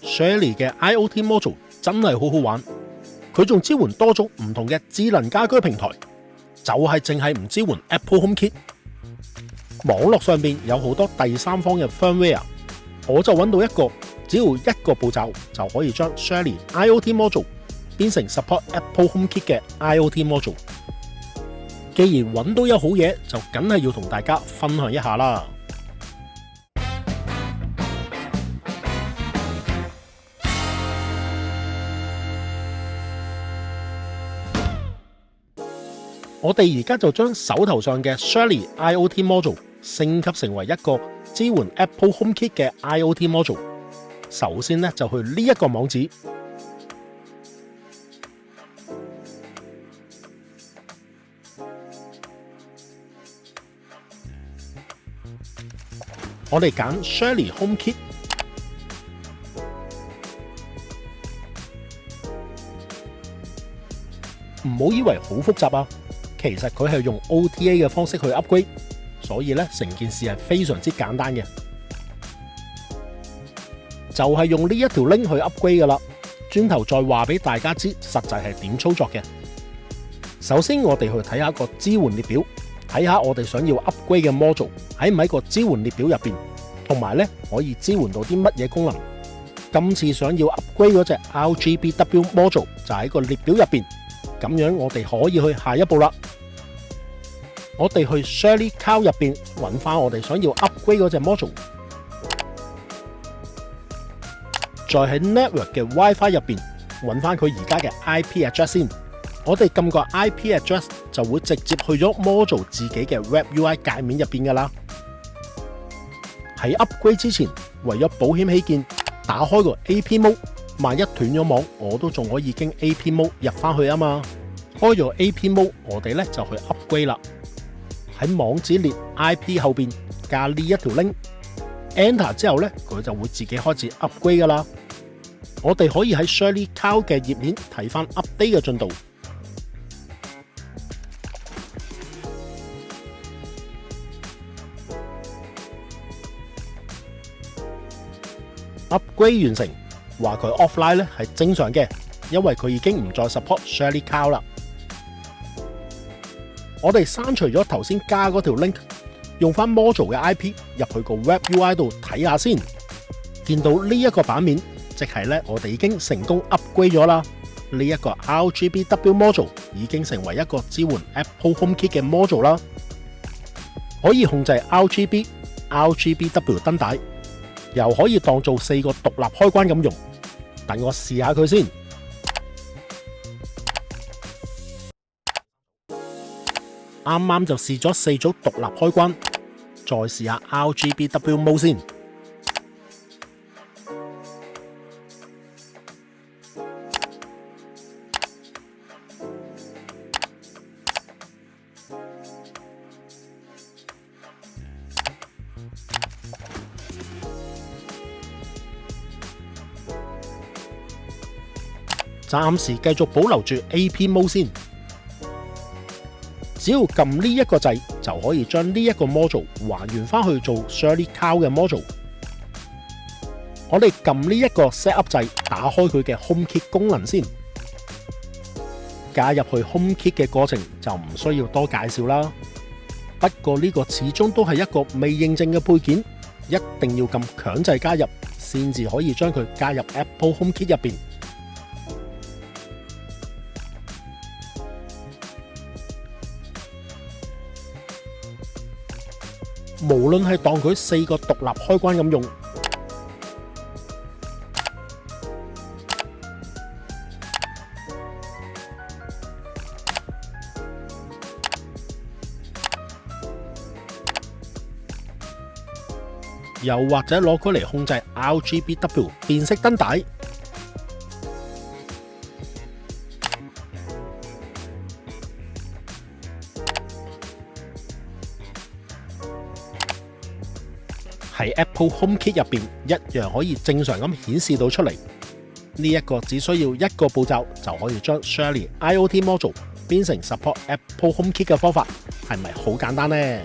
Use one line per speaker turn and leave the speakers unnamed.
Shelly 嘅 IoT Module 真係好好玩，佢仲支援多種唔同嘅智能家居平台，就係淨係唔支援 Apple HomeKit。網絡上面有好多第三方嘅 firmware， 我就揾到一個，只要一個步驟就可以將 Shelly IoT Module 變成 support Apple HomeKit 嘅 IoT Module。既然揾到有好嘢，就梗係要同大家分享一下啦。我哋而家就將手頭上嘅 Shelly IoT Module 升級成為一個支援 Apple HomeKit 嘅 IoT Module。首先呢，就去呢一個網址，我哋揀 Shelly HomeKit， 唔好以為好複雜啊！其實佢係用 OTA 嘅方式去 upgrade， 所以咧成件事係非常之簡單嘅，就係用呢一條 link 去 upgrade 噶啦。轉頭再話俾大家知實際係點操作嘅。首先我哋去睇下個支援列表，睇下我哋想要 upgrade 嘅 module 喺唔喺個支援列表入邊，同埋咧可以支援到啲乜嘢功能。今次想要 upgrade 嗰隻 RGBW module 就喺個列表入邊。咁樣我哋可以去下一步啦。我哋去 Shelly Cloud 入邊揾翻我哋想要 upgrade 嗰隻 module， 再喺 Network 嘅 WiFi 入邊揾翻佢而家嘅 IP address 先。我哋撳個 IP address 就會直接去咗 module 自己嘅 Web UI 界面入邊噶啦。喺 upgrade 之前，為咗保險起見，打開個 AP Mode。萬一斷咗網，我都仲可以經 AP Mode 入翻去啊嘛。開咗 AP Mode， 我哋咧就去 upgrade 啦。喺網址列 IP 後邊加呢一條 link，Enter 之後咧，佢就會自己開始 upgrade 噶啦。我哋可以喺 Shelly Cloud 嘅頁面睇翻 update 嘅進度。upgrade 完成。話佢 offline 咧係正常嘅，因為佢已經唔再 support Shelly Cloud 啦。我哋刪除咗頭先加嗰條 link， 用翻 module 嘅 IP 入去個 Web UI 度睇下先。見到呢一個版面，即係咧我哋已經成功 upgrade 咗啦。呢一個 RGBW module 已經成為一個支援 Apple HomeKit 嘅 module 啦，可以控制 RGB、RGBW 燈帶，又可以當做4個獨立開關咁用。等我試下佢先。啱啱就試咗4組獨立開關，再試下 RGBW Mode 先。暫時繼續保留住 AP Mode 先，只要撳呢一個掣就可以將呢一個 module 還原翻去做 Shelly Cloud 嘅 module。我哋撳呢一個 Set Up 掣，打開佢嘅 HomeKit 功能先。加入去 HomeKit 嘅過程就唔需要多介紹啦。不過呢個始終都係一個未認證嘅配件，一定要撳強制加入，先至可以將佢加入 Apple HomeKit 入邊。無論係當佢4個獨立開關咁用，又或者攞佢嚟控制 RGBW 變色燈帶。喺 Apple HomeKit 入邊一樣可以正常咁顯示到出嚟。呢一個只需要一個步驟就可以將 Shelly IoT Module 變成 support Apple HomeKit 嘅方法，係咪好簡單呢？